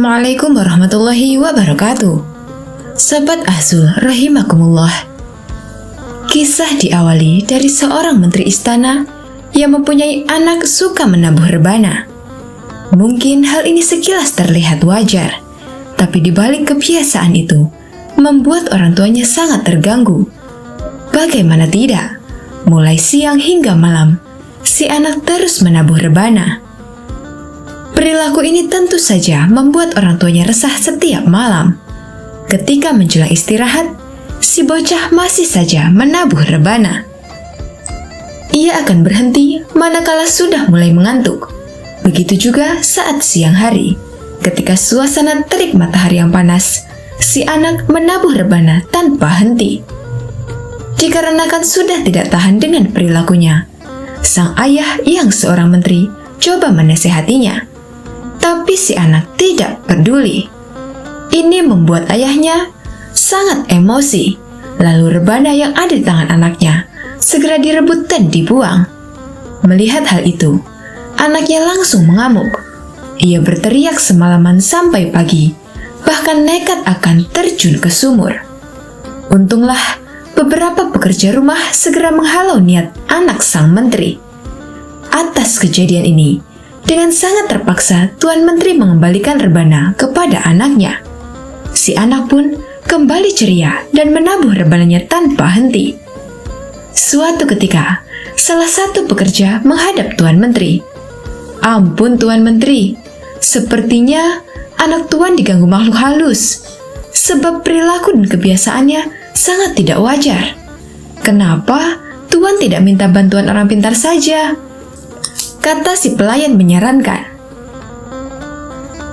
Assalamualaikum warahmatullahi wabarakatuh. Sahabat Azul rahimakumullah. Kisah diawali dari seorang menteri istana yang mempunyai anak suka menabuh rebana. Mungkin hal ini sekilas terlihat wajar, tapi di balik kebiasaan itu membuat orang tuanya sangat terganggu. Bagaimana tidak? Mulai siang hingga malam, si anak terus menabuh rebana. Perilaku ini tentu saja membuat orang tuanya resah setiap malam. Ketika menjelang istirahat, si bocah masih saja menabuh rebana. Ia akan berhenti manakala sudah mulai mengantuk. Begitu juga saat siang hari, ketika suasana terik matahari yang panas, si anak menabuh rebana tanpa henti. Dikarenakan sudah tidak tahan dengan perilakunya, sang ayah yang seorang menteri coba menasehatinya. Tapi si anak tidak peduli. Ini membuat ayahnya sangat emosi. Lalu rebana yang ada di tangan anaknya segera direbut dan dibuang. Melihat hal itu, anaknya langsung mengamuk. Ia berteriak semalaman sampai pagi, bahkan nekat akan terjun ke sumur. Untunglah beberapa pekerja rumah segera menghalau niat anak sang menteri. Atas kejadian ini, dengan sangat terpaksa, Tuan Menteri mengembalikan rebana kepada anaknya. Si anak pun kembali ceria dan menabuh rebananya tanpa henti. Suatu ketika, salah satu pekerja menghadap Tuan Menteri. "Ampun Tuan Menteri, sepertinya anak Tuan diganggu makhluk halus, sebab perilaku dan kebiasaannya sangat tidak wajar. Kenapa Tuan tidak minta bantuan orang pintar saja?" kata si pelayan menyarankan.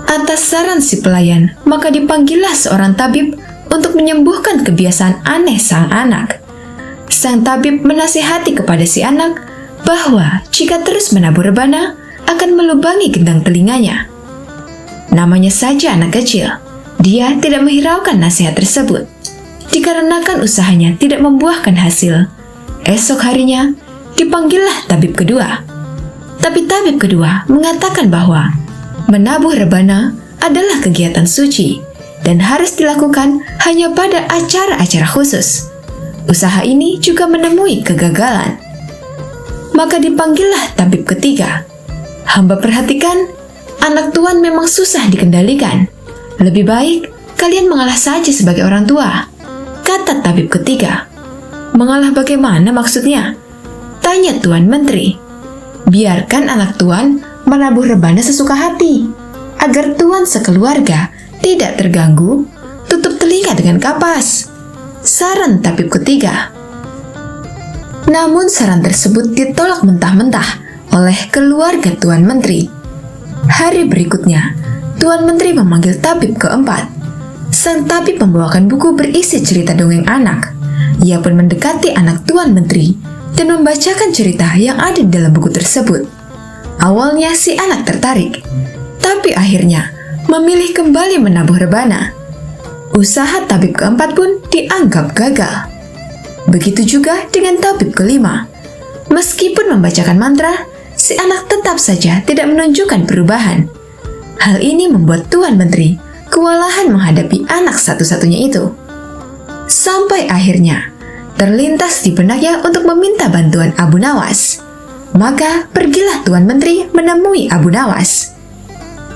Atas saran si pelayan, maka dipanggillah seorang tabib untuk menyembuhkan kebiasaan aneh sang anak. Sang tabib menasihati kepada si anak bahwa jika terus menabuh rebana akan melubangi gendang telinganya. Namanya saja anak kecil, dia tidak menghiraukan nasihat tersebut. Dikarenakan usahanya tidak membuahkan hasil, esok harinya dipanggillah tabib kedua. Tapi tabib kedua mengatakan bahwa menabuh rebana adalah kegiatan suci dan harus dilakukan hanya pada acara-acara khusus. Usaha ini juga menemui kegagalan. Maka dipanggillah tabib ketiga. "Hamba perhatikan, anak Tuan memang susah dikendalikan. Lebih baik kalian mengalah saja sebagai orang tua," kata tabib ketiga. "Mengalah bagaimana maksudnya?" tanya Tuan Menteri. "Biarkan anak Tuan menabuh rebana sesuka hati, agar Tuan sekeluarga tidak terganggu, tutup telinga dengan kapas," saran tabib ketiga. Namun saran tersebut ditolak mentah-mentah oleh keluarga Tuan Menteri. Hari berikutnya, Tuan Menteri memanggil tabib keempat. Sang tabib membawakan buku berisi cerita dongeng anak. Ia pun mendekati anak Tuan Menteri dan membacakan cerita yang ada di dalam buku tersebut. Awalnya si anak tertarik, tapi akhirnya memilih kembali menabuh rebana. Usaha tabib keempat pun dianggap gagal. Begitu juga dengan tabib kelima. Meskipun membacakan mantra, si anak tetap saja tidak menunjukkan perubahan. Hal ini membuat Tuan Menteri kewalahan menghadapi anak satu-satunya itu. Sampai akhirnya terlintas di benaknya untuk meminta bantuan Abu Nawas. Maka pergilah Tuan Menteri menemui Abu Nawas.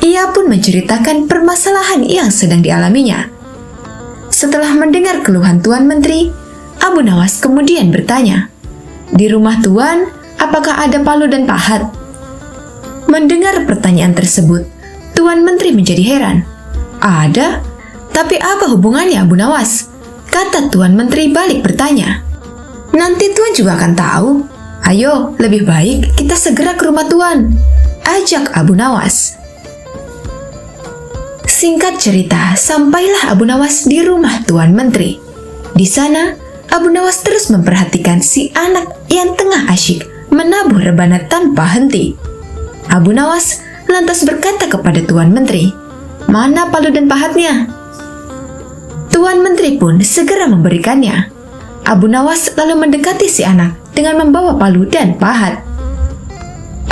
Ia pun menceritakan permasalahan yang sedang dialaminya. Setelah mendengar keluhan Tuan Menteri, Abu Nawas kemudian bertanya, "Di rumah Tuan, apakah ada palu dan pahat?" Mendengar pertanyaan tersebut, Tuan Menteri menjadi heran. "Ada? Tapi apa hubungannya Abu Nawas?" kata Tuan Menteri balik bertanya. "Nanti Tuan juga akan tahu. Ayo, lebih baik kita segera ke rumah Tuan," ajak Abu Nawas. Singkat cerita, sampailah Abu Nawas di rumah Tuan Menteri. Di sana, Abu Nawas terus memperhatikan si anak yang tengah asyik menabuh rebana tanpa henti. Abu Nawas lantas berkata kepada Tuan Menteri, "Mana palu dan pahatnya?" Tuan Menteri pun segera memberikannya. Abu Nawas lalu mendekati si anak dengan membawa palu dan pahat.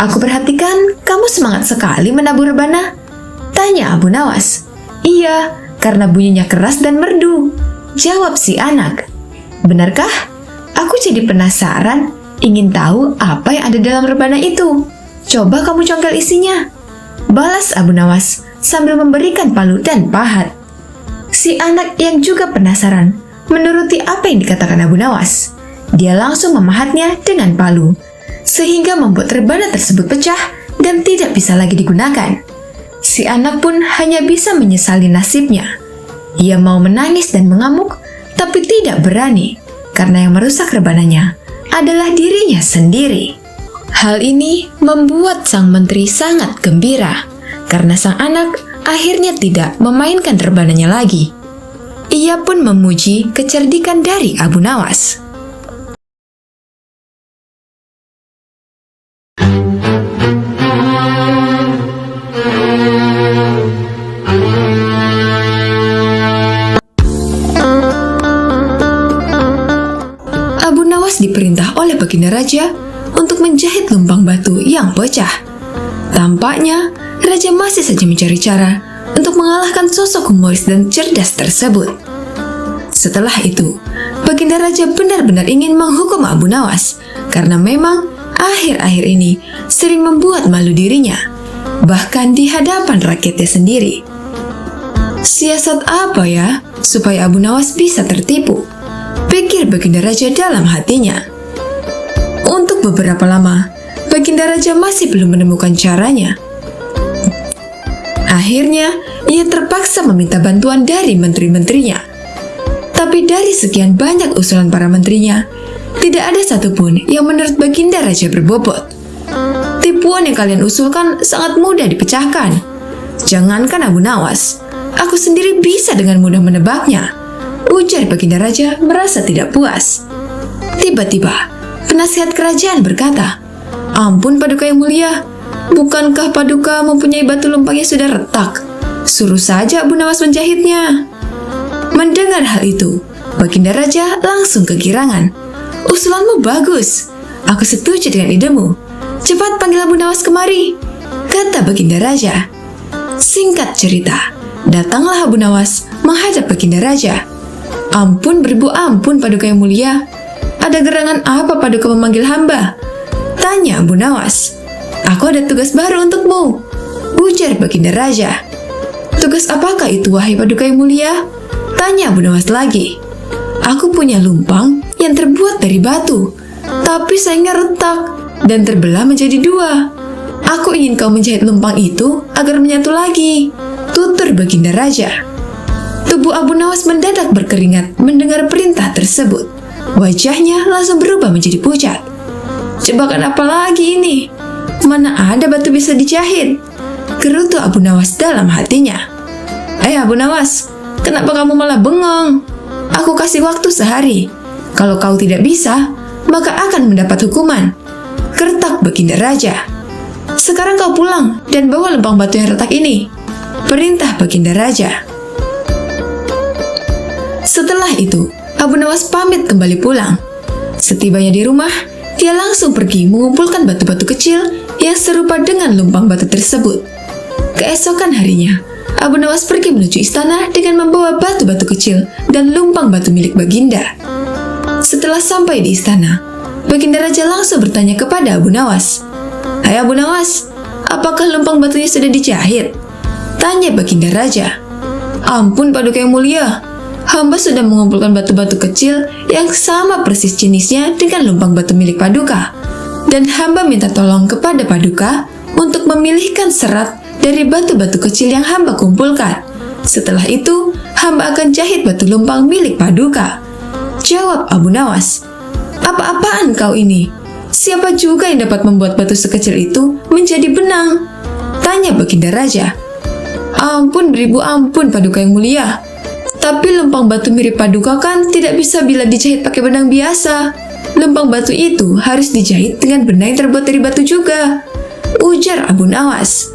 "Aku perhatikan kamu semangat sekali menabuh rebana," tanya Abu Nawas. Iya, karena bunyinya keras dan merdu, jawab si anak. Benarkah? Aku jadi penasaran, ingin tahu apa yang ada dalam rebana itu. Coba kamu congkel isinya, balas Abu Nawas sambil memberikan palu dan pahat. Si anak yang juga penasaran menuruti apa yang dikatakan Abu Nawas. Dia langsung memahatnya dengan palu, sehingga membuat rebana tersebut pecah dan tidak bisa lagi digunakan. Si anak pun hanya bisa menyesali nasibnya. Ia mau menangis dan mengamuk, tapi tidak berani, karena yang merusak rebananya adalah dirinya sendiri. Hal ini membuat sang menteri sangat gembira, karena sang anak akhirnya tidak memainkan rebananya lagi. Ia pun memuji kecerdikan dari Abu Nawas. Abu Nawas diperintah oleh Baginda Raja untuk menjahit lumpang batu yang pecah. Tampaknya Raja masih saja mencari cara untuk mengalahkan sosok humoris dan cerdas tersebut. Setelah itu, Baginda Raja benar-benar ingin menghukum Abu Nawas karena memang akhir-akhir ini sering membuat malu dirinya, bahkan di hadapan rakyatnya sendiri. Siasat apa ya supaya Abu Nawas bisa tertipu? Pikir Baginda Raja dalam hatinya. Untuk beberapa lama, Baginda Raja masih belum menemukan caranya. Akhirnya, ia terpaksa meminta bantuan dari menteri-menterinya. Tapi dari sekian banyak usulan para menterinya, tidak ada satupun yang menurut Baginda Raja berbobot. Tipuan yang kalian usulkan sangat mudah dipecahkan. Jangankan Abu Nawas, aku sendiri bisa dengan mudah menebaknya, ujar Baginda Raja merasa tidak puas. Tiba-tiba, penasihat kerajaan berkata, "Ampun Paduka yang mulia, bukankah Paduka mempunyai batu lumpang yang sudah retak? Suruh saja Abu Nawas menjahitnya." Mendengar hal itu, Baginda Raja langsung kegirangan. "Usulanmu bagus. Aku setuju dengan idemu. Cepat panggil Abu Nawas kemari," kata Baginda Raja. Singkat cerita, datanglah Abu Nawas menghadap Baginda Raja. "Ampun beribu ampun Paduka yang mulia. Ada gerangan apa Paduka memanggil hamba?" tanya Abu Nawas. "Aku ada tugas baru untukmu," ujar Baginda Raja. "Tugas apakah itu wahai Paduka yang mulia?" tanya Abu Nawas lagi. "Aku punya lumpang yang terbuat dari batu, tapi sayangnya retak dan terbelah menjadi dua. Aku ingin kau menjahit lumpang itu agar menyatu lagi," tutur Baginda Raja. Tubuh Abu Nawas mendadak berkeringat mendengar perintah tersebut. Wajahnya langsung berubah menjadi pucat. "Jebakan apa lagi ini? Mana ada batu bisa dijahit?" gerutu Abu Nawas dalam hatinya. Abu Nawas, kenapa kamu malah bengong? Aku kasih waktu sehari. Kalau kau tidak bisa, maka akan mendapat hukuman," gertak Baginda Raja. "Sekarang kau pulang dan bawa lumpang batu yang retak ini," perintah Baginda Raja. Setelah itu, Abu Nawas pamit kembali pulang. Setibanya di rumah, dia langsung pergi mengumpulkan batu-batu kecil yang serupa dengan lumpang batu tersebut. Keesokan harinya, Abu Nawas pergi menuju istana dengan membawa batu-batu kecil dan lumpang batu milik Baginda. Setelah sampai di istana, Baginda Raja langsung bertanya kepada Abu Nawas. "Hai Abu Nawas, apakah lumpang batunya sudah dijahit?" tanya Baginda Raja. "Ampun Paduka yang mulia, hamba sudah mengumpulkan batu-batu kecil yang sama persis jenisnya dengan lumpang batu milik Paduka. Dan hamba minta tolong kepada Paduka untuk memilihkan serat dari batu-batu kecil yang hamba kumpulkan. Setelah itu, hamba akan jahit batu lumpang milik Paduka," jawab Abu Nawas. "Apa-apaan kau ini? Siapa juga yang dapat membuat batu sekecil itu menjadi benang?" tanya Baginda Raja. "Ampun beribu ampun Paduka yang mulia. Tapi lumpang batu mirip Paduka kan tidak bisa bila dijahit pakai benang biasa. Lumpang batu itu harus dijahit dengan benang yang terbuat dari batu juga," ujar Abu Nawas.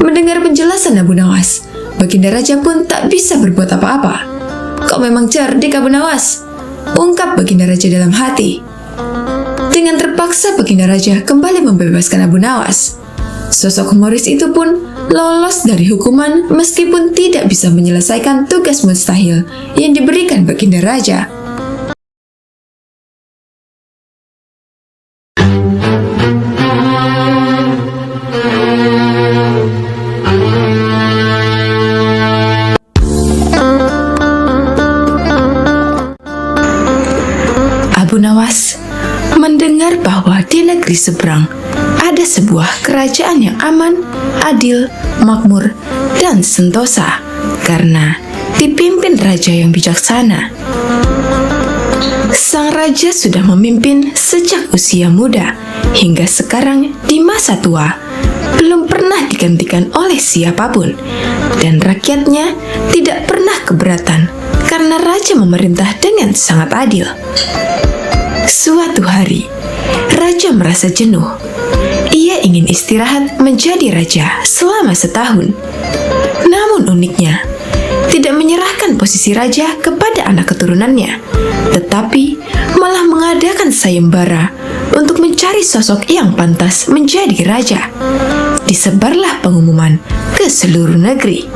Mendengar penjelasan Abu Nawas, Baginda Raja pun tak bisa berbuat apa-apa. "Kau memang cerdik Abu Nawas," ungkap Baginda Raja dalam hati. Dengan terpaksa Baginda Raja kembali membebaskan Abu Nawas. Sosok humoris itu pun lolos dari hukuman meskipun tidak bisa menyelesaikan tugas mustahil yang diberikan baginda raja. Abu Nawas mendengar bahwa di negeri seberang ada sebuah kerajaan yang aman, adil, makmur, dan sentosa karena dipimpin raja yang bijaksana. Sang raja sudah memimpin sejak usia muda hingga sekarang di masa tua, belum pernah digantikan oleh siapapun, dan rakyatnya tidak pernah keberatan karena raja memerintah dengan sangat adil. Suatu hari, raja merasa jenuh. Ia ingin istirahat menjadi raja selama setahun. Namun uniknya, tidak menyerahkan posisi raja kepada anak keturunannya, tetapi malah mengadakan sayembara untuk mencari sosok yang pantas menjadi raja. Disebarlah pengumuman ke seluruh negeri.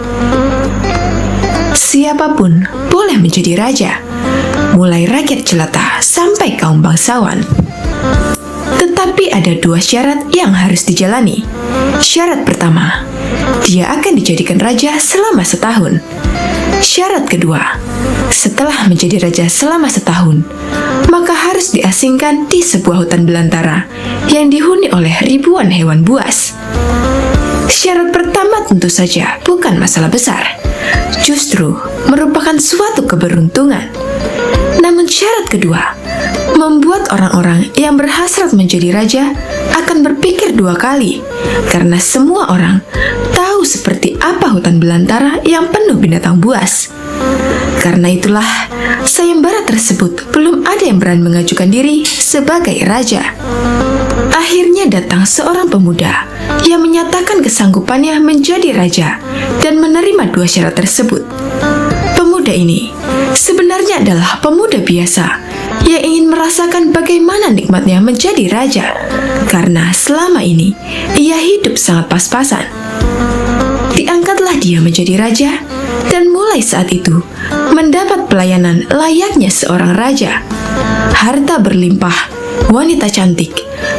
Siapapun boleh menjadi raja, mulai rakyat jelata sampai kaum bangsawan. Tetapi ada dua syarat yang harus dijalani. Syarat pertama, dia akan dijadikan raja selama setahun. Syarat kedua, setelah menjadi raja selama setahun, maka harus diasingkan di sebuah hutan belantara yang dihuni oleh ribuan hewan buas. Syarat pertama tentu saja bukan masalah besar, justru merupakan suatu keberuntungan. Namun syarat kedua membuat orang-orang yang berhasrat menjadi raja akan berpikir dua kali, karena semua orang tahu seperti apa hutan belantara yang penuh binatang buas. Karena itulah, sayembara tersebut belum ada yang berani mengajukan diri sebagai raja. Akhirnya datang seorang pemuda yang menyatakan kesanggupannya menjadi raja dan menerima dua syarat tersebut. Pemuda ini sebenarnya adalah pemuda biasa yang ingin merasakan bagaimana nikmatnya menjadi raja, karena selama ini ia hidup sangat pas-pasan. Diangkatlah dia menjadi raja, dan mulai saat itu mendapat pelayanan layaknya seorang raja. Harta berlimpah, wanita cantik,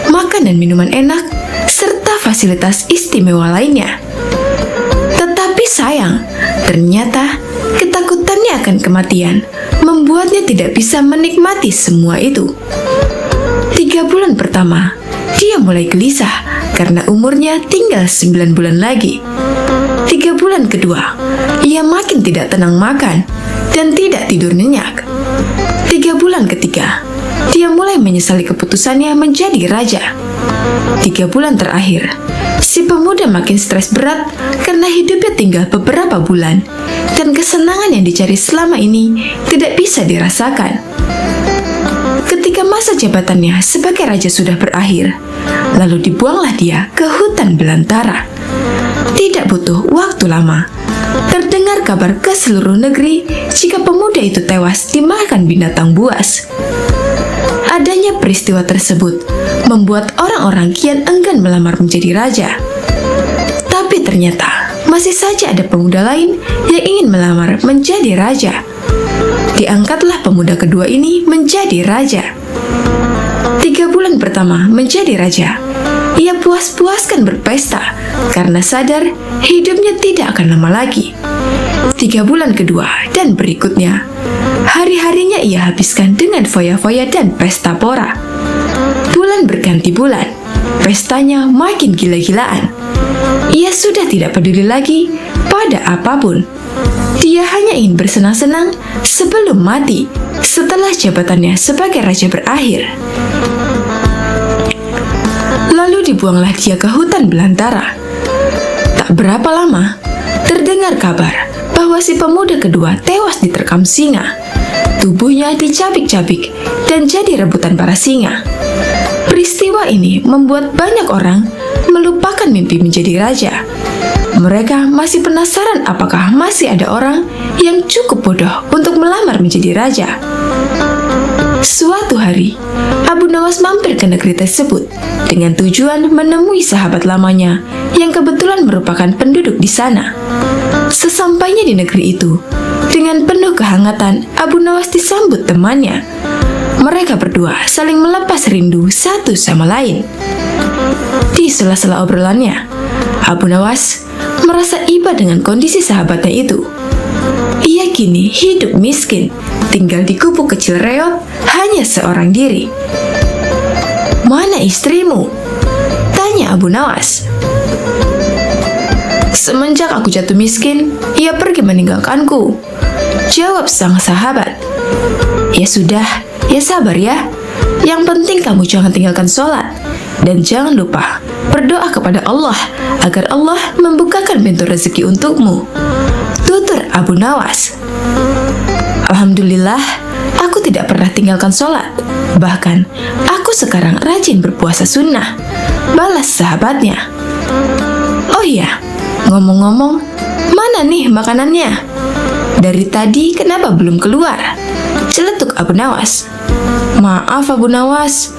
makan dan minuman enak, serta fasilitas istimewa lainnya. Tetapi sayang, ternyata ketakutannya akan kematian membuatnya tidak bisa menikmati semua itu. 3 bulan pertama, dia mulai gelisah karena umurnya tinggal 9 bulan lagi. 3 bulan kedua, ia makin tidak tenang makan dan tidak tidur nyenyak. 3 bulan ketiga, dia mulai menyesali keputusannya menjadi raja. 3 bulan terakhir, si pemuda makin stres berat karena hidupnya tinggal beberapa bulan dan kesenangan yang dicari selama ini tidak bisa dirasakan. Ketika masa jabatannya sebagai raja sudah berakhir, lalu dibuanglah dia ke hutan belantara. Tidak butuh waktu lama, terdengar kabar ke seluruh negeri jika pemuda itu tewas dimakan binatang buas. Adanya peristiwa tersebut membuat orang-orang kian enggan melamar menjadi raja. Tapi ternyata masih saja ada pemuda lain yang ingin melamar menjadi raja. Diangkatlah pemuda kedua ini menjadi raja. 3 bulan pertama menjadi raja, ia puas-puaskan berpesta karena sadar hidupnya tidak akan lama lagi. 3 bulan kedua dan berikutnya, hari-harinya ia habiskan dengan foya-foya dan pesta pora. Bulan berganti bulan, pestanya makin gila-gilaan. Ia sudah tidak peduli lagi pada apapun. Dia hanya ingin bersenang-senang sebelum mati setelah jabatannya sebagai raja berakhir. Lalu dibuanglah dia ke hutan belantara. Tak berapa lama, terdengar kabar bahwa si pemuda kedua tewas diterkam singa. Tubuhnya dicabik-cabik dan jadi rebutan para singa. Peristiwa ini membuat banyak orang melupakan mimpi menjadi raja. Mereka masih penasaran apakah masih ada orang yang cukup bodoh untuk melamar menjadi raja. Suatu hari, Abu Nawas Nawas mampir ke negeri tersebut dengan tujuan menemui sahabat lamanya yang kebetulan merupakan penduduk di sana. Sesampainya di negeri itu, dengan penuh kehangatan, Abu Nawas disambut temannya. Mereka berdua saling melepas rindu satu sama lain. Di sela-sela obrolannya, Abu Nawas merasa iba dengan kondisi sahabatnya itu. Ia kini hidup miskin, tinggal di gubuk kecil reot, hanya seorang diri. "Mana istrimu?" tanya Abu Nawas. "Semenjak aku jatuh miskin, ia pergi meninggalkanku," jawab sang sahabat. "Ya sudah, ya sabar ya. Yang penting kamu jangan tinggalkan sholat. Dan jangan lupa berdoa kepada Allah agar Allah membukakan pintu rezeki untukmu," tutur Abu Nawas. "Alhamdulillah, aku tidak pernah tinggalkan sholat. Bahkan, aku sekarang rajin berpuasa sunnah," balas sahabatnya. "Oh iya, ngomong-ngomong, mana nih makanannya? Dari tadi kenapa belum keluar?" celetuk Abu Nawas. "Maaf Abu Nawas,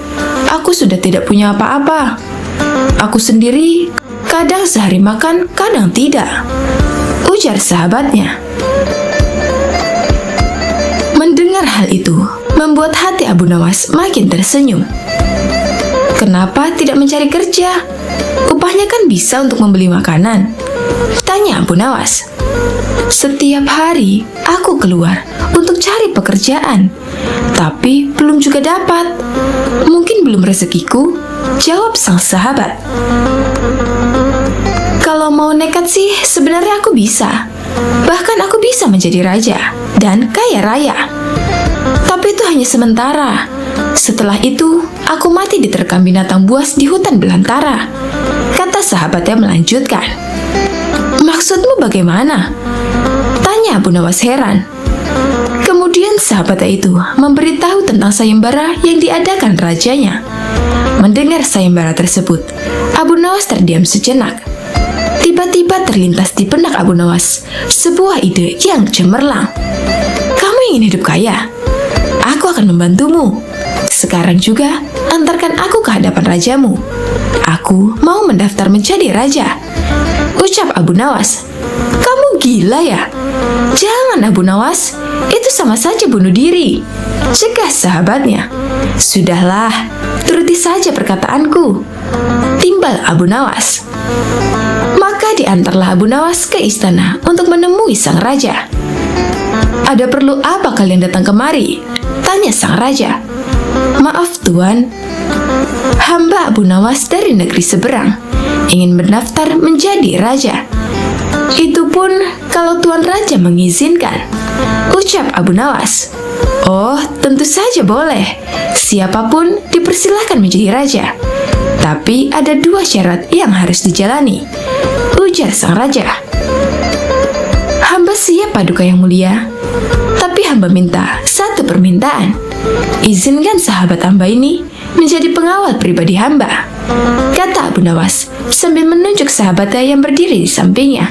aku sudah tidak punya apa-apa. Aku sendiri kadang sehari makan, kadang tidak," ujar sahabatnya. Mendengar hal itu, membuat hati Abu Nawas makin tersenyum. "Kenapa tidak mencari kerja? Upahnya kan bisa untuk membeli makanan," tanya Abu Nawas. "Setiap hari aku keluar untuk cari pekerjaan, tapi belum juga dapat. Mungkin belum rezekiku," jawab sang sahabat. "Kalau mau nekat sih sebenarnya aku bisa. Bahkan aku bisa menjadi raja dan kaya raya. Tapi itu hanya sementara. Setelah itu, aku mati diterkam binatang buas di hutan belantara," kata sahabatnya melanjutkan. "Maksudmu bagaimana?" tanya Abu Nawas heran. Kemudian sahabatnya itu memberitahu tentang sayembara yang diadakan rajanya. Mendengar sayembara tersebut, Abu Nawas terdiam sejenak. Tiba-tiba terlintas di benak Abu Nawas sebuah ide yang cemerlang. "Kamu ingin hidup kaya? Aku akan membantumu. Sekarang juga antarkan aku ke hadapan rajamu. Aku mau mendaftar menjadi raja," ucap Abu Nawas. "Kamu gila ya? Jangan Abu Nawas, itu sama saja bunuh diri," cegah sahabatnya. "Sudahlah, turuti saja perkataanku," timbal Abu Nawas. Maka diantarlah Abu Nawas ke istana untuk menemui sang raja. "Ada perlu apa kalian datang kemari?" tanya sang raja. "Maaf Tuan, hamba Abu Nawas dari negeri seberang, ingin mendaftar menjadi raja. Itu pun kalau Tuan Raja mengizinkan," ucap Abu Nawas. "Oh, tentu saja boleh. Siapapun dipersilahkan menjadi raja. Tapi ada 2 syarat yang harus dijalani," ujar sang raja. "Hamba siap Paduka yang mulia. Tapi hamba minta satu permintaan. Izinkan sahabat hamba ini menjadi pengawal pribadi hamba," kata Abu Nawas sambil menunjuk sahabatnya yang berdiri di sampingnya.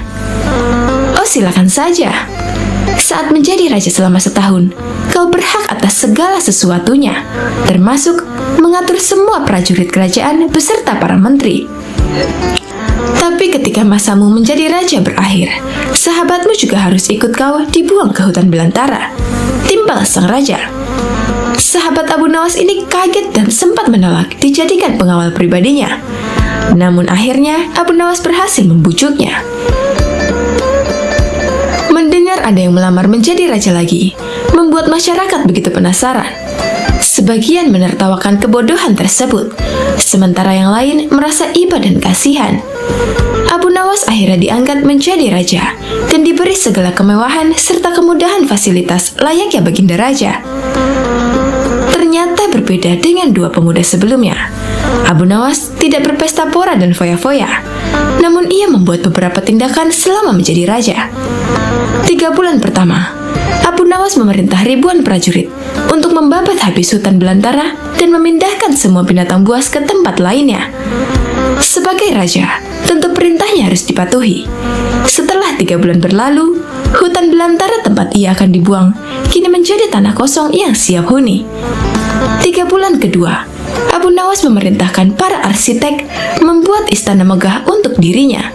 "Oh, silakan saja. Saat menjadi raja selama setahun, kau berhak atas segala sesuatunya, termasuk mengatur semua prajurit kerajaan beserta para menteri. Tapi ketika masamu menjadi raja berakhir, sahabatmu juga harus ikut kau dibuang ke hutan belantara," timbal sang raja. Sahabat Abu Nawas ini kaget dan sempat menolak dijadikan pengawal pribadinya. Namun akhirnya Abu Nawas berhasil membujuknya. Mendengar ada yang melamar menjadi raja lagi, membuat masyarakat begitu penasaran. Sebagian menertawakan kebodohan tersebut, sementara yang lain merasa iba dan kasihan. Abu Nawas akhirnya diangkat menjadi raja dan diberi segala kemewahan serta kemudahan fasilitas layaknya baginda raja. Ternyata berbeda dengan 2 pemuda sebelumnya. Abu Nawas tidak berpesta pora dan foya-foya, namun ia membuat beberapa tindakan selama menjadi raja. 3 bulan pertama, Abu Nawas memerintah ribuan prajurit untuk membabat habis hutan belantara dan memindahkan semua binatang buas ke tempat lainnya. Sebagai raja, tentu perintahnya harus dipatuhi. Setelah 3 bulan berlalu, hutan belantara tempat ia akan dibuang kini menjadi tanah kosong yang siap huni. 3 bulan kedua, Abu Nawas memerintahkan para arsitek membuat istana megah untuk dirinya,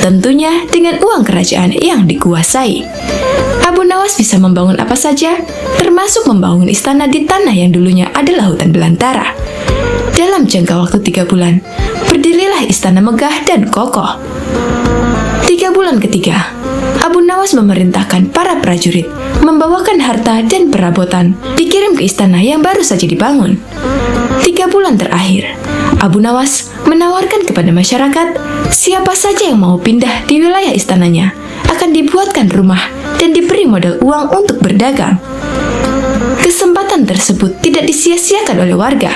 tentunya dengan uang kerajaan yang dikuasai. Abu Nawas bisa membangun apa saja, termasuk membangun istana di tanah yang dulunya adalah hutan belantara. Dalam jangka waktu 3 bulan, berdirilah istana megah dan kokoh. 3 bulan ketiga, Abu Nawas memerintahkan para prajurit membawakan harta dan perabotan dikirim ke istana yang baru saja dibangun. 3 bulan terakhir, Abu Nawas menawarkan kepada masyarakat siapa saja yang mau pindah di wilayah istananya akan dibuatkan rumah dan diberi modal uang untuk berdagang. Kesempatan tersebut tidak disia-siakan oleh warga.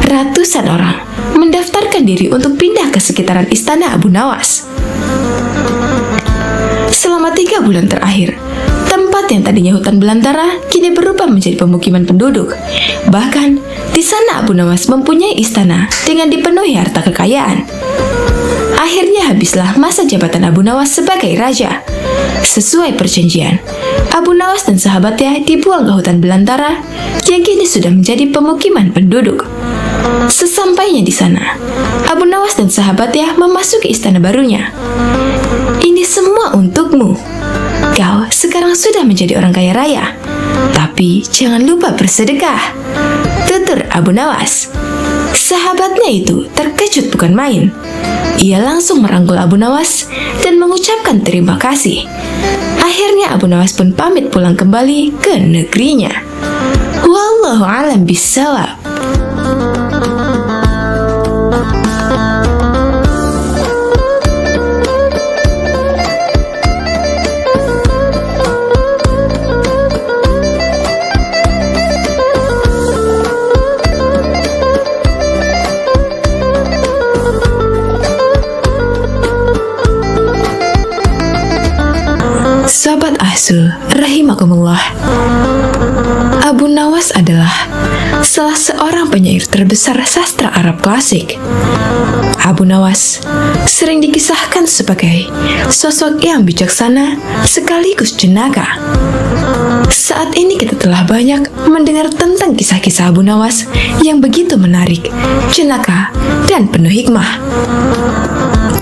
Ratusan orang mendaftarkan diri untuk pindah ke sekitaran istana Abu Nawas. Selama 3 bulan terakhir, tempat yang tadinya hutan belantara kini berubah menjadi pemukiman penduduk. Bahkan, di sana Abu Nawas mempunyai istana dengan dipenuhi harta kekayaan. Akhirnya habislah masa jabatan Abu Nawas sebagai raja. Sesuai perjanjian, Abu Nawas dan sahabatnya dibuang ke hutan belantara yang kini sudah menjadi pemukiman penduduk. Sesampainya di sana, Abu Nawas dan sahabatnya memasuki istana barunya. Ini semua untukmu. Kau sekarang sudah menjadi orang kaya raya. Tapi jangan lupa bersedekah, tutur Abu Nawas. Sahabatnya itu terkejut bukan main. Ia langsung merangkul Abu Nawas dan mengucapkan terima kasih. Akhirnya Abu Nawas pun pamit pulang kembali ke negerinya. Wallahu a'lam bishawab. Sahabat Ahsul, rahimakumullah. Abu Nawas adalah salah seorang penyair terbesar sastra Arab klasik. Abu Nawas sering dikisahkan sebagai sosok yang bijaksana sekaligus jenaka. Saat ini kita telah banyak mendengar tentang kisah-kisah Abu Nawas yang begitu menarik, jenaka, dan penuh hikmah.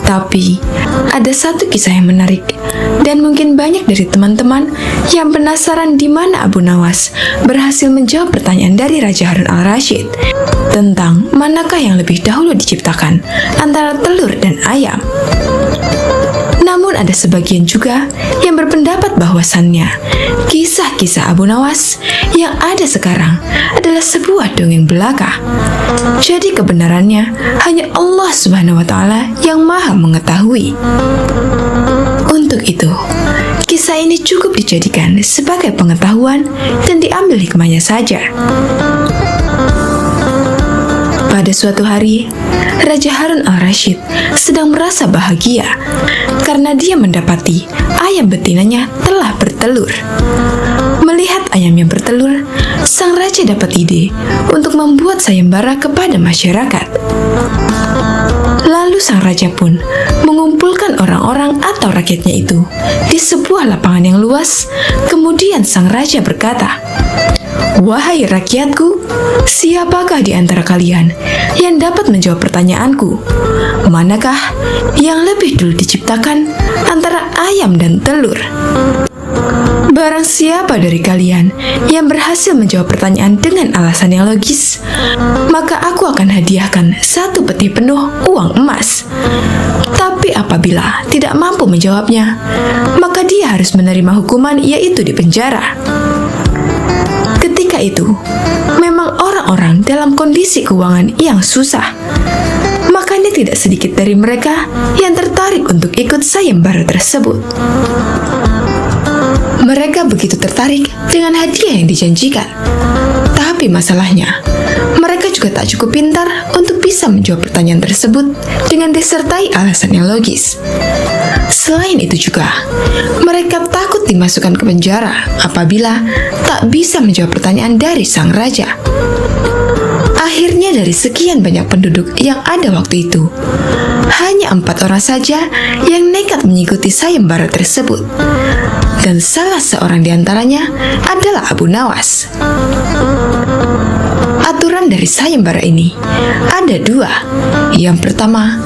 Tapi, ada satu kisah yang menarik, dan mungkin banyak dari teman-teman yang penasaran di mana Abu Nawas berhasil menjawab pertanyaan dari Raja Harun al-Rasyid tentang manakah yang lebih dahulu diciptakan antara telur dan ayam. Namun ada sebagian juga yang berpendapat bahwasannya kisah-kisah Abu Nawas yang ada sekarang adalah sebuah dongeng belaka. Jadi kebenarannya hanya Allah Subhanahu wa Ta'ala yang Maha mengetahui. Untuk itu, kisah ini cukup dijadikan sebagai pengetahuan dan diambil hikmahnya saja. Pada suatu hari, Raja Harun al-Rasyid sedang merasa bahagia karena dia mendapati ayam betinanya telah bertelur. Melihat ayam yang bertelur, sang raja dapat ide untuk membuat sayembara kepada masyarakat. Lalu sang raja pun mengumpulkan orang-orang atau rakyatnya itu di sebuah lapangan yang luas. Kemudian sang raja berkata, "Wahai rakyatku, siapakah di antara kalian yang dapat menjawab pertanyaanku? Manakah yang lebih dulu diciptakan antara ayam dan telur? Barang siapa dari kalian yang berhasil menjawab pertanyaan dengan alasan yang logis, maka aku akan hadiahkan 1 peti penuh uang emas. Tapi apabila tidak mampu menjawabnya, maka dia harus menerima hukuman, yaitu di penjara." Ketika itu, memang orang-orang dalam kondisi keuangan yang susah. Makanya tidak sedikit dari mereka yang tertarik untuk ikut sayembara tersebut. Mereka begitu tertarik dengan hadiah yang dijanjikan. Tapi masalahnya, mereka juga tak cukup pintar untuk bisa menjawab pertanyaan tersebut dengan disertai alasan yang logis. Selain itu juga, mereka takut dimasukkan ke penjara apabila tak bisa menjawab pertanyaan dari sang raja. Akhirnya dari sekian banyak penduduk yang ada waktu itu, hanya 4 orang saja yang nekat mengikuti sayembara tersebut. Dan salah seorang di antaranya adalah Abu Nawas. Aturan dari sayembara ini ada dua. Yang pertama,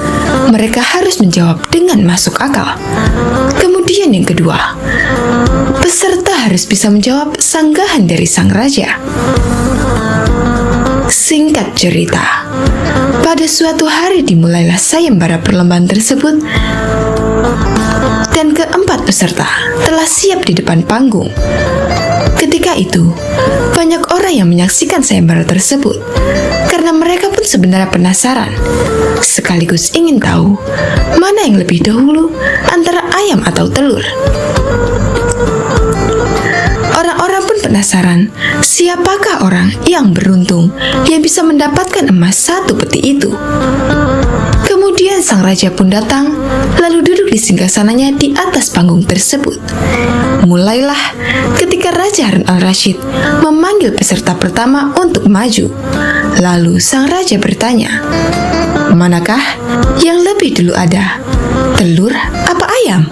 mereka harus menjawab dengan masuk akal. Kemudian yang kedua, peserta harus bisa menjawab sanggahan dari sang raja. Singkat cerita, pada suatu hari dimulailah sayembara perlombaan tersebut dan keempat peserta telah siap di depan panggung. Ketika itu, banyak orang yang menyaksikan sayembara tersebut karena mereka pun sebenarnya penasaran, sekaligus ingin tahu mana yang lebih dahulu antara ayam atau telur. Orang-orang pun penasaran siapakah orang yang beruntung yang bisa mendapatkan emas 1 peti itu. Kemudian sang raja pun datang, lalu duduk di singgasananya di atas panggung tersebut. Mulailah ketika Raja Harun al-Rasyid memanggil peserta pertama untuk maju. Lalu sang raja bertanya, manakah yang lebih dulu ada, telur apa ayam?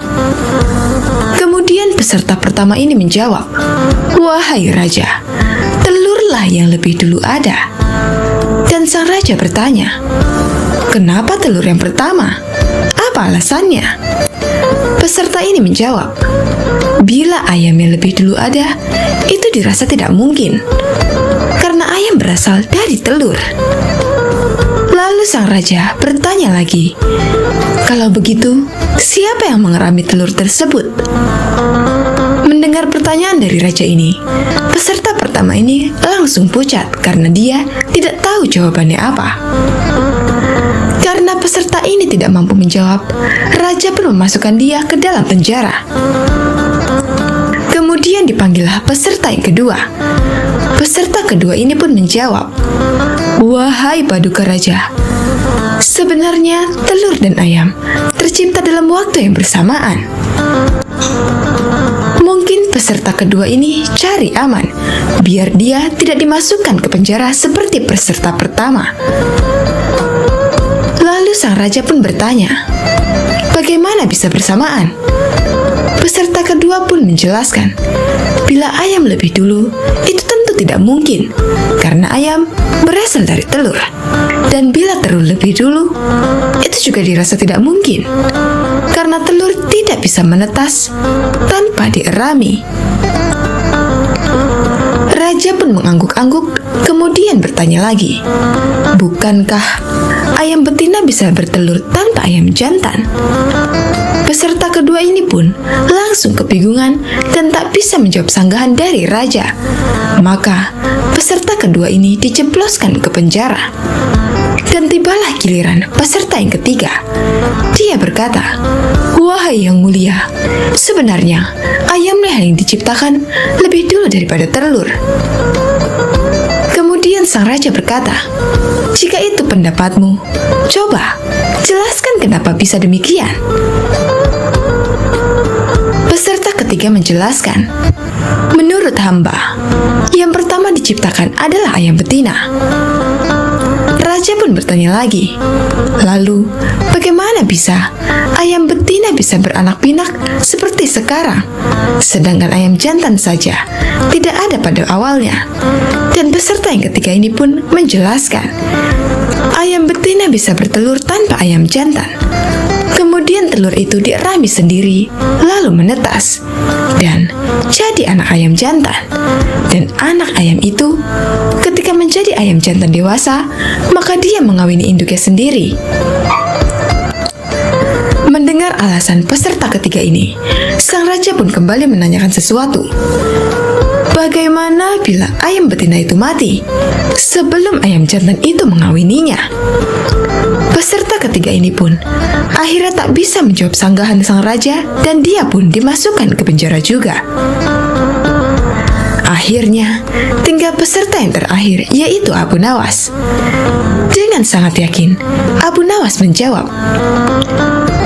Kemudian peserta pertama ini menjawab, wahai raja, telurlah yang lebih dulu ada. Dan sang raja bertanya, kenapa telur yang pertama? Apa alasannya? Peserta ini menjawab, bila ayam yang lebih dulu ada, itu dirasa tidak mungkin, karena ayam berasal dari telur. Lalu sang raja bertanya lagi, kalau begitu, siapa yang mengerami telur tersebut? Mendengar pertanyaan dari raja ini, peserta pertama ini langsung pucat karena dia tidak tahu jawabannya apa. Karena peserta ini tidak mampu menjawab, raja pun memasukkan dia ke dalam penjara. Kemudian dipanggillah peserta yang kedua. Peserta kedua ini pun menjawab, wahai paduka raja, sebenarnya telur dan ayam tercipta dalam waktu yang bersamaan. Mungkin peserta kedua ini cari aman, biar dia tidak dimasukkan ke penjara seperti peserta pertama. Lalu sang raja pun bertanya, bagaimana bisa bersamaan? Peserta kedua pun menjelaskan, bila ayam lebih dulu, itu tentu tidak mungkin, karena ayam berasal dari telur. Dan bila telur lebih dulu, itu juga dirasa tidak mungkin, karena telur tidak bisa menetas tanpa dierami. Raja pun mengangguk-angguk, kemudian bertanya lagi, bukankah ayam betina bisa bertelur tanpa ayam jantan? Peserta kedua ini pun langsung kebingungan dan tak bisa menjawab sanggahan dari raja. Maka peserta kedua ini dijebloskan ke penjara. Dan tibalah giliran peserta yang ketiga. Dia berkata, wahai yang mulia, sebenarnya ayamlah yang diciptakan lebih dulu daripada telur. Kemudian sang raja berkata, jika itu pendapatmu, coba jelaskan kenapa bisa demikian. Peserta ketiga menjelaskan, menurut hamba, yang pertama diciptakan adalah ayam betina. Raja pun bertanya lagi, lalu bagaimana bisa ayam betina bisa beranak pinak seperti sekarang, sedangkan ayam jantan saja tidak ada pada awalnya? Dan peserta yang ketiga ini pun menjelaskan, ayam betina bisa bertelur tanpa ayam jantan. Kemudian telur itu dierami sendiri, lalu menetas, dan jadi anak ayam jantan. Dan anak ayam itu, ketika menjadi ayam jantan dewasa, maka dia mengawini induknya sendiri. Mendengar alasan peserta ketiga ini, sang raja pun kembali menanyakan sesuatu. Bagaimana bila ayam betina itu mati sebelum ayam jantan itu mengawininya? Peserta ketiga ini pun akhirnya tak bisa menjawab sanggahan sang raja dan dia pun dimasukkan ke penjara juga. Akhirnya, tinggal peserta yang terakhir, yaitu Abu Nawas. Dengan sangat yakin, Abu Nawas menjawab,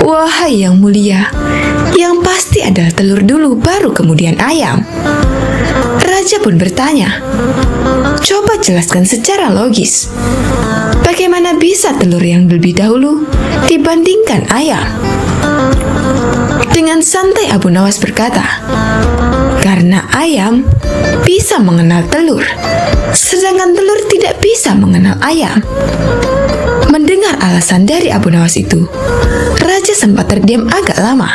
wahai yang mulia, yang pasti adalah telur dulu baru kemudian ayam. Raja pun bertanya, coba jelaskan secara logis, bagaimana bisa telur yang lebih dahulu dibandingkan ayam? Dengan santai Abu Nawas berkata, karena ayam bisa mengenal telur, sedangkan telur tidak bisa mengenal ayam. Mendengar alasan dari Abu Nawas itu, raja sempat terdiam agak lama,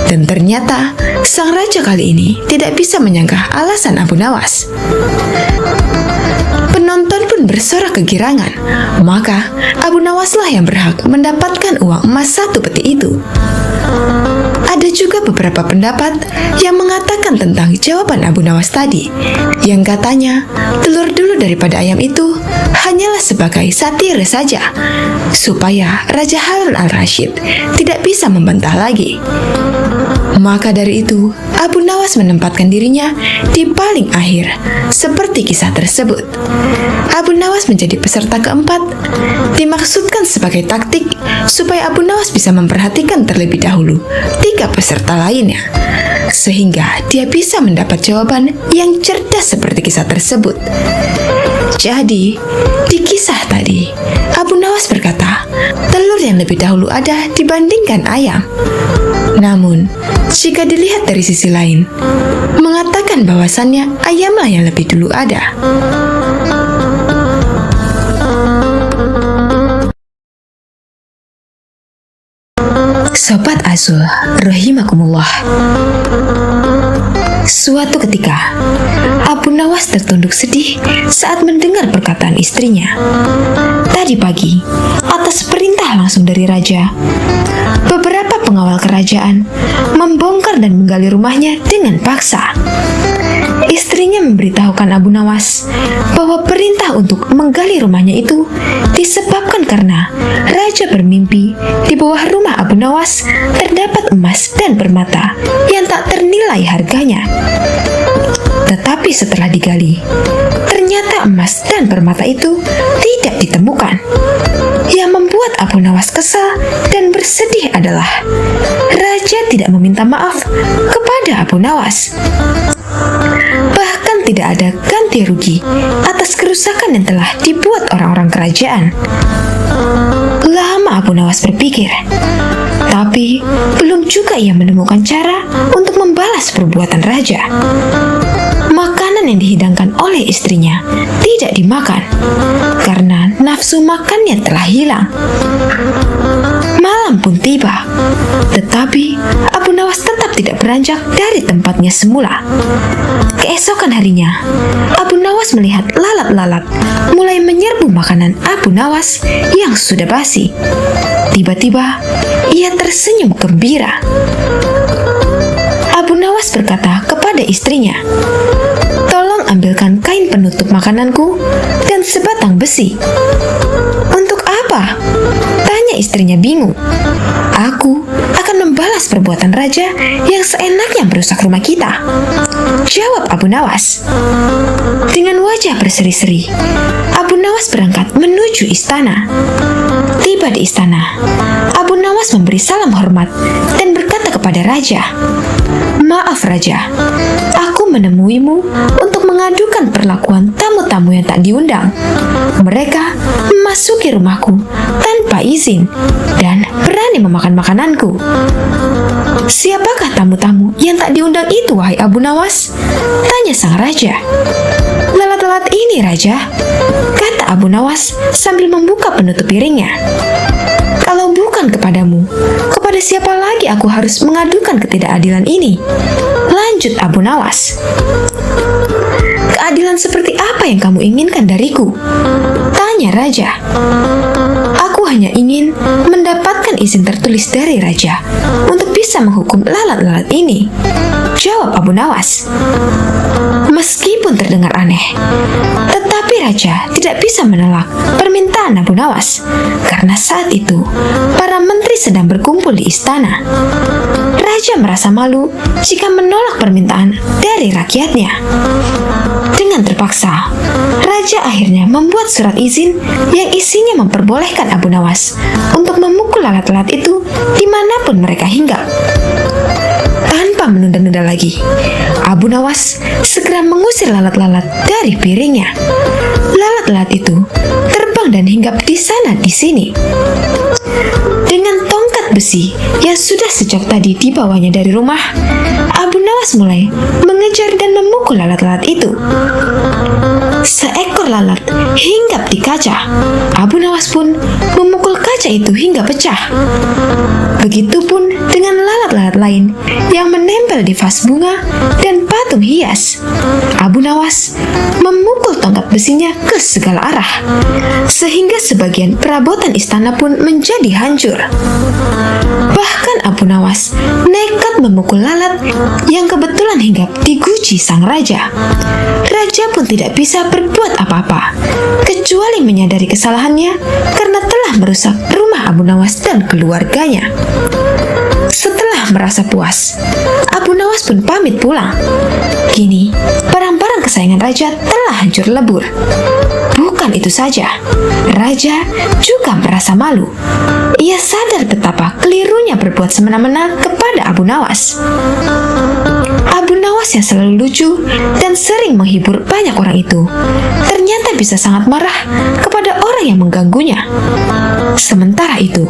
dan ternyata sang raja kali ini tidak bisa menyangka alasan Abu Nawas. Penonton pun bersorak kegirangan, maka Abu Nawaslah yang berhak mendapatkan uang emas 1 peti itu. Ada juga beberapa pendapat yang mengatakan tentang jawaban Abu Nawas tadi, yang katanya telur dulu daripada ayam itu hanyalah sebagai satire saja, supaya Raja Harun al-Rashid tidak bisa membantah lagi. Maka dari itu, Abu Nawas menempatkan dirinya di paling akhir, seperti kisah tersebut. Abu Nawas menjadi peserta keempat, dimaksudkan sebagai taktik supaya Abu Nawas bisa memperhatikan terlebih dahulu 3 peserta lainnya, sehingga dia bisa mendapat jawaban yang cerdas seperti kisah tersebut. Jadi, di kisah tadi, Abu Nawas berkata, telur yang lebih dahulu ada dibandingkan ayam. Namun, jika dilihat dari sisi lain, mengatakan bahwasannya ayamlah yang lebih dulu ada. Sobat Azul, rahimakumullah. Suatu ketika, Abu Nawas tertunduk sedih saat mendengar perkataan istrinya. Tadi pagi, atas perintah langsung dari raja, beberapa pengawal kerajaan membongkar dan menggali rumahnya dengan paksa. Istrinya memberitahukan Abu Nawas bahwa perintah untuk menggali rumahnya itu disebabkan karena raja bermimpi di bawah rumah Abu Nawas terdapat emas dan permata yang tak ternilai harganya. Tetapi setelah digali, ternyata emas dan permata itu tidak ditemukan. Yang membuat Abu Nawas kesal dan bersedih adalah raja tidak meminta maaf kepada Abu Nawas. Bahkan tidak ada ganti rugi atas kerusakan yang telah dibuat orang-orang kerajaan. Lama Abu Nawas berpikir, tapi belum juga ia menemukan cara untuk membalas perbuatan raja. Makanan yang dihidangkan oleh istrinya tidak dimakan karena nafsu makannya telah hilang. Malam pun tiba, tetapi Abu Nawas tetap tidak beranjak dari tempatnya semula. Keesokan harinya, Abu Nawas melihat lalat-lalat mulai menyerbu makanan Abu Nawas yang sudah basi. Tiba-tiba, ia tersenyum gembira. Abu Nawas berkata kepada istrinya, "Tolong ambilkan kain penutup makananku dan sebatang besi." "Untuk apa?" tanya istrinya bingung. "Aku akan membalas perbuatan raja yang seenaknya merusak rumah kita," jawab Abu Nawas. Dengan wajah berseri-seri, Abu Nawas berangkat menuju istana. Tiba di istana, Abu Nawas memberi salam hormat dan berkata kepada raja, "Maaf raja, aku menemuimu untuk mengadukan perlakuan tamu-tamu yang tak diundang. Mereka memasuki rumahku tanpa izin dan berani memakan makananku." "Siapakah tamu-tamu yang tak diundang itu, wahai Abu Nawas?" tanya sang raja. "Lalat-lalat ini, raja," kata Abu Nawas sambil membuka penutup piringnya. "Kalau bukan kepadamu, kepada siapa lagi aku harus mengadukan ketidakadilan ini?" lanjut Abu Nawas. "Keadilan seperti apa yang kamu inginkan dariku?" tanya raja. "Aku hanya ingin mendapatkan izin tertulis dari raja untuk bisa menghukum lalat-lalat ini," jawab Abu Nawas. Meskipun terdengar aneh, tetapi raja tidak bisa menolak permintaan Abu Nawas karena saat itu para menteri sedang berkumpul di istana. Raja merasa malu jika menolak permintaan dari rakyatnya. Dengan terpaksa, raja akhirnya membuat surat izin yang isinya memperbolehkan Abu Nawas untuk memukul lalat-lalat itu dimanapun mereka hinggap. Tanpa menunda-nunda lagi, Abu Nawas segera mengusir lalat-lalat dari piringnya. Lalat-lalat itu terbang dan hinggap di sana di sini. Dengan tongkat besi yang sudah sejak tadi dibawanya dari rumah, Abu Nawas Nawas mulai mengejar dan memukul lalat-lalat itu. Seekor lalat hinggap di kaca. Abu Nawas pun memukul kaca itu hingga pecah. Begitupun dengan lalat-lalat lain yang menempel di vas bunga dan patung hias. Abu Nawas memukul tongkat besinya ke segala arah, sehingga sebagian perabotan istana pun menjadi hancur. Bahkan Abu Nawas nekat memukul lalat yang kebetulan hinggap di guci sang raja. Raja pun tidak bisa berbuat apa-apa, kecuali menyadari kesalahannya karena telah merusak rumah Abu Nawas dan keluarganya. Setelah merasa puas, Abu Nawas pun pamit pulang. Kini, barang-barang kesayangan raja telah hancur lebur. Bukan itu saja, raja juga merasa malu. Ia sadar betapa kelirunya berbuat semena-mena kepada Abu Nawas. Abu Nawas yang selalu lucu dan sering menghibur banyak orang itu ternyata bisa sangat marah kepada orang yang mengganggunya. Sementara itu,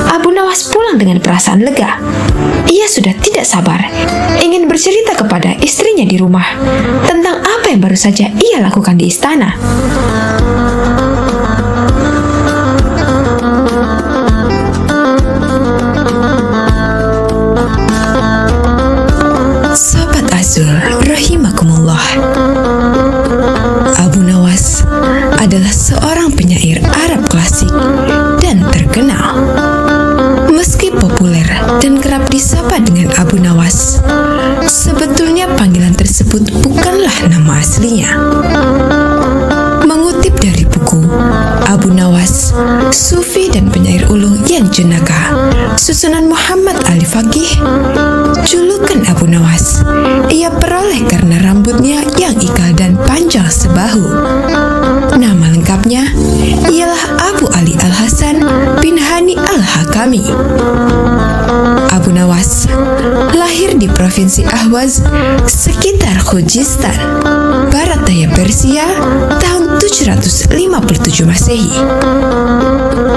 Abu Nawas pulang dengan perasaan lega. Ia sudah tidak sabar ingin bercerita kepada istrinya di rumah tentang apa yang baru saja ia lakukan di istana. Sobat Azul rahimakumullah, Abu Nawas adalah seorang penyair Arab klasik dan terkenal. Meski populer dan kerap disapa dengan Abu Nawas, sebetulnya panggilan tersebut bukanlah nama aslinya. Mengutip dari buku Abu Nawas, Sufi dan penyair ulung yang jenaka, susunan Muhammad Ali Faqih, julukan Abu Nawas ia peroleh karena rambutnya yang ikal dan panjang sebahu. Nama lengkapnya ialah Abu Ali Al-Hasan bin Hani Al-Hakami. Abu Nawas lahir di Provinsi Ahwaz sekitar Khuzestan, barat daya Persia tahun 757 Masehi.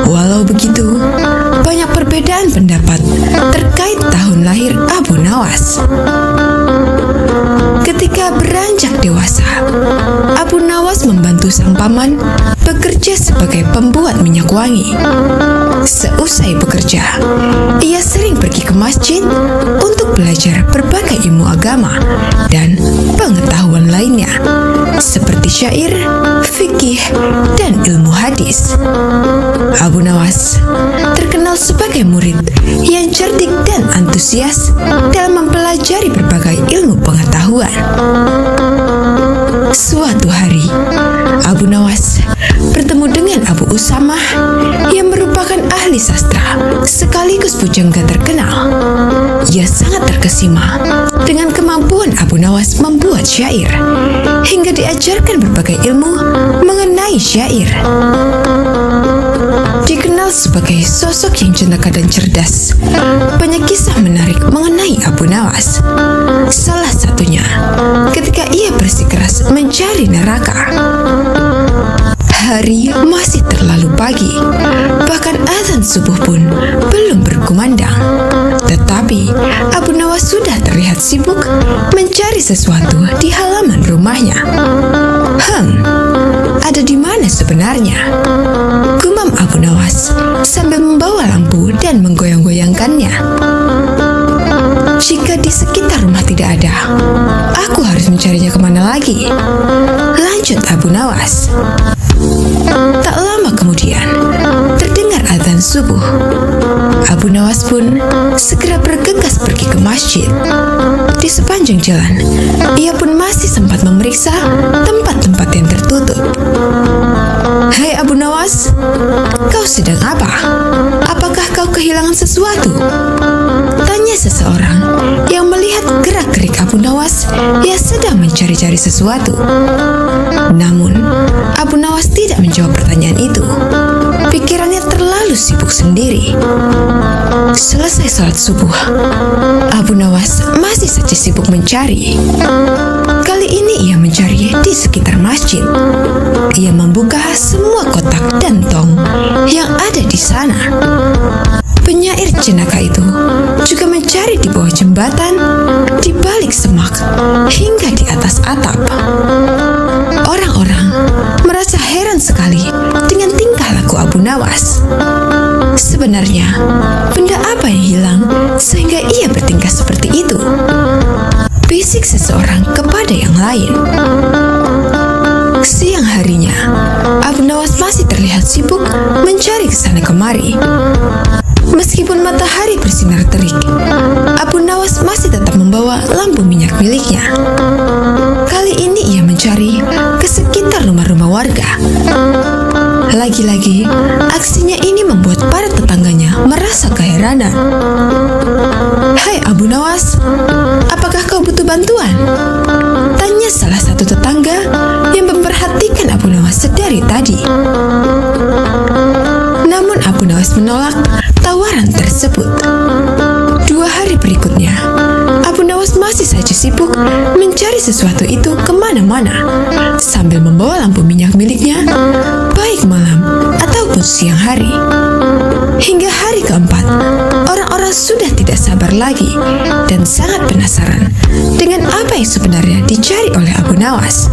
Walau begitu, banyak perbedaan pendapat terkait tahun lahir Abu Nawas. Ketika beranjak dewasa, Abu Nawas membantu sang paman bekerja sebagai pembuat minyak wangi. Seusai bekerja, ia sering pergi ke masjid untuk belajar berbagai ilmu agama dan pengetahuan lainnya, seperti syair, fikih, dan ilmu hadis. Abu Nawas terkenal sebagai murid yang cerdik dan antusias dalam mempelajari berbagai ilmu pengetahuan. Suatu hari, Abu Nawas bertemu dengan Abu Usamah yang merupakan ahli sastra sekaligus pujangga terkenal. Ia sangat terkesima dengan kemampuan Abu Nawas membuat syair, hingga diajarkan berbagai ilmu mengenai syair. Dikenal sebagai sosok yang jenaka dan cerdas, banyak kisah menarik mengenai Abu Nawas. Salah satunya ketika ia bersikeras mencari neraka. Hari masih terlalu pagi, bahkan azan subuh pun belum berkumandang. Tetapi Abu Nawas sudah terlihat sibuk mencari sesuatu di halaman rumahnya. Ada di mana sebenarnya? Gumam Abu Nawas sambil membawa lampu dan menggoyang-goyangkannya. Jika di sekitar rumah tidak ada, aku harus mencarinya kemana lagi? Lanjut Abu Nawas. Tak lama kemudian, terdengar azan subuh. Abu Nawas pun segera bergegas pergi ke masjid. Di sepanjang jalan, ia pun masih sempat memeriksa tempat-tempat yang tertutup. Hai Abu Nawas, kau sedang apa? Apakah kau kehilangan sesuatu? Tanya seseorang yang melihat gerak-gerik Abu Nawas yang sedang mencari-cari sesuatu. Namun, Abu Nawas tidak menjawab pertanyaan itu. Pikirannya terlalu sibuk sendiri. Selesai sholat subuh, Abu Nawas masih saja sibuk mencari. Kali ini ia mencari di sekitar masjid. Ia membuka semua kotak dan tong yang ada di sana. Penyair jenaka itu juga mencari di bawah jembatan, di balik semak, hingga di atas atap. Orang-orang merasa heran sekali dengan tingkah laku Abu Nawas. Sebenarnya, benda apa yang hilang sehingga ia bertingkah seperti itu? Bisik seseorang kepada yang lain. Siang harinya, Abu Nawas masih terlihat sibuk mencari kesana kemari. Meskipun matahari bersinar terik, Abu Nawas masih tetap membawa lampu minyak miliknya. Kali ini ia mencari ke sekitar rumah-rumah warga. Lagi-lagi, aksinya ini membuat para tetangganya merasa keheranan. "Hai Abu Nawas, apakah kau butuh bantuan?" tanya salah satu tetangga yang memperhatikan Abu Nawas sedari tadi. Namun Abu Nawas menolak tawaran tersebut. 2 hari berikutnya, Abu Nawas masih saja sibuk mencari sesuatu itu kemana-mana, sambil membawa lampu minyak miliknya, baik malam ataupun siang hari. Hingga hari keempat, orang-orang sudah tidak sabar lagi dan sangat penasaran dengan apa yang sebenarnya dicari oleh Abu Nawas.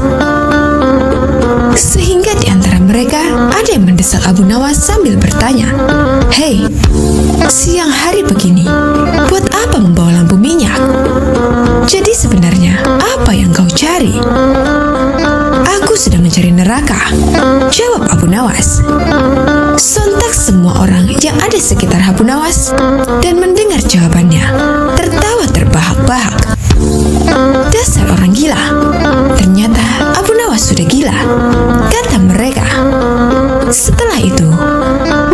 Sehingga di antara mereka ada yang mendesak Abu Nawas sambil bertanya, "Hei, siang hari begini, buat apa membawa lampu minyak? Jadi sebenarnya apa yang kau cari?" "Aku sedang mencari neraka," jawab Abu Nawas. Sontak semua orang yang ada sekitar Abu Nawas dan mendengar jawabannya tertawa terbahak-bahak. "Dasar orang gila, ternyata Abu Nawas sudah gila," kata mereka. Setelah itu,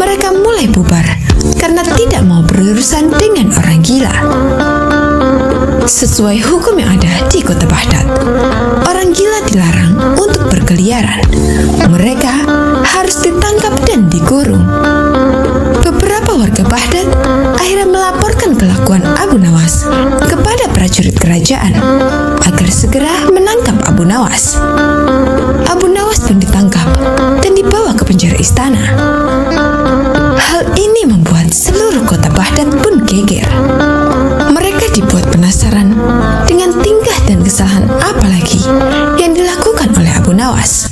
mereka mulai bubar karena tidak mau berurusan dengan orang gila. Sesuai hukum yang ada di kota Baghdad, orang gila dilarang untuk berkeliaran. Mereka harus ditangkap dan dikurung. Beberapa warga Baghdad akhirnya melaporkan kelakuan Abu Nawas kepada prajurit kerajaan agar segera menangkap Abu Nawas. Abu Nawas pun ditangkap dan dibawa ke penjara istana. Hal ini membuat seluruh kota Baghdad pun geger. Mereka dibuat penasaran dengan tingkah dan kesalahan apa lagi yang dilakukan oleh Abu Nawas.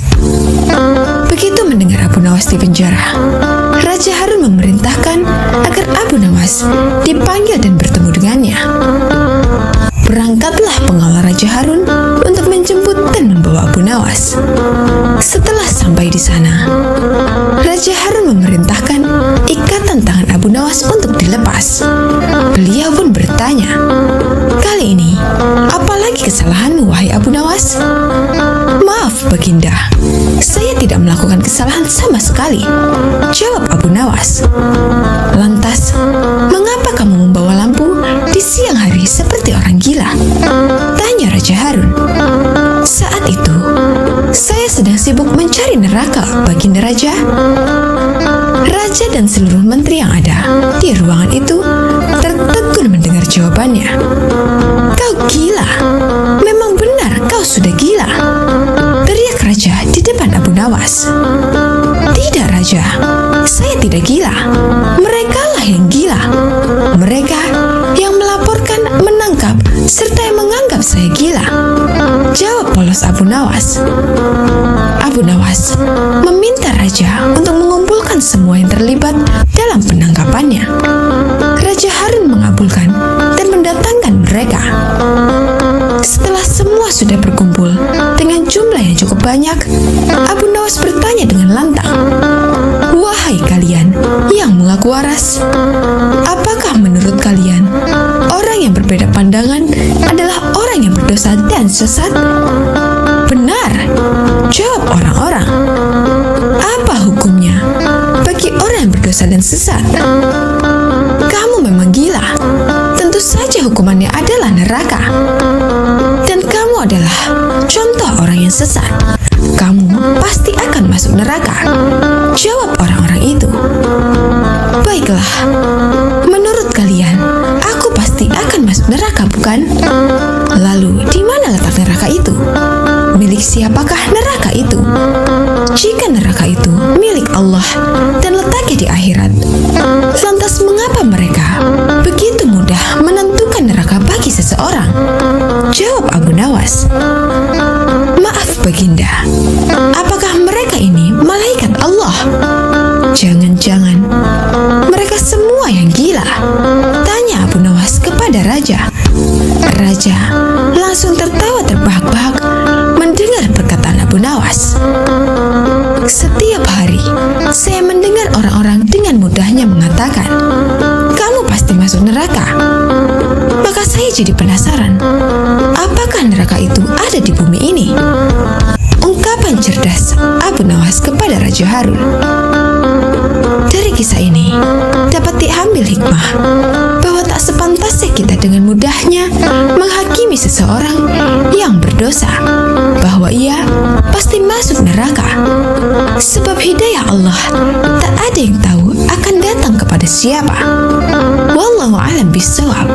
Begitu mendengar Abu Nawas di penjara, Raja Harun memerintahkan agar Abu Nawas dipanggil dan bertemu dengannya. Berangkatlah pengawal Raja Harun untuk menjemput dan membawa Abu Nawas. Setelah sampai di sana, Raja Harun memerintahkan ikatan tangan Abu Nawas untuk dilepas. Beliau pun bertanya, "Kali ini, apalagi kesalahanmu, wahai Abu Nawas?" "Maaf, Baginda, saya tidak melakukan kesalahan sama sekali," jawab Abu Nawas. "Lantas, mengapa kamu membawa lampu di siang hari seperti orang gila?" tanya Raja Harun. "Saat itu, saya sedang sibuk mencari neraka, Baginda Raja." Raja dan seluruh menteri yang ada di ruangan itu tertegun mendengar jawabannya. "Kau gila, memang benar kau sudah gila," teriak Raja di depan Abu Nawas. "Tidak Raja, saya tidak gila. Merekalah yang gila. Mereka yang melaporkan, menangkap, serta yang menganggap saya gila," jawab polos Abu Nawas. Abu Nawas meminta Raja untuk mengumpulkan semua yang terlibat dalam penangkapannya. Raja Harun mengabulkan dan mendatangkan mereka. Setelah semua sudah berkumpul dengan jumlah yang cukup banyak, Abu Nawas bertanya dengan lantang, "Wahai kalian yang mengaku waras, apakah menurut kalian orang yang berbeda pandangan adalah orang yang berdosa dan sesat?" "Benar," jawab orang-orang. "Apa hukumnya bagi orang yang berdosa dan sesat?" "Kamu memang gila. Tentu saja hukumannya adalah neraka. Dan kamu adalah contoh orang yang sesat. Kamu pasti akan masuk neraka," jawab orang-orang itu. "Baiklah, menurut kalian, aku pasti akan masuk neraka, bukan? Lalu, di mana letak neraka itu? Milik siapakah neraka itu? Jika neraka itu milik Allah dan letaknya di akhirat, lantas mengapa mereka Jawab Abu Nawas, "Maaf Baginda, apakah mereka ini malaikat Allah? Jangan-jangan mereka semua yang gila?" Tanya Abu Nawas kepada raja. Raja langsung tertawa terbahak-bahak mendengar perkataan Abu Nawas. "Setiap hari saya mendengar orang-orang dengan mudahnya mengatakan, 'Kamu pasti masuk neraka.' Maka saya jadi penasaran, apakah neraka itu ada di bumi ini?" Ungkapan cerdas Abu Nawas kepada Raja Harun. Dari kisah ini dapat diambil hikmah bahwa tak sepantasnya kita dengan mudahnya menghakimi seseorang yang berdosa bahwa ia pasti masuk neraka. Sebab hidayah Allah tak ada yang tahu akan datang kepada siapa. Wallahu a'lam bishawab.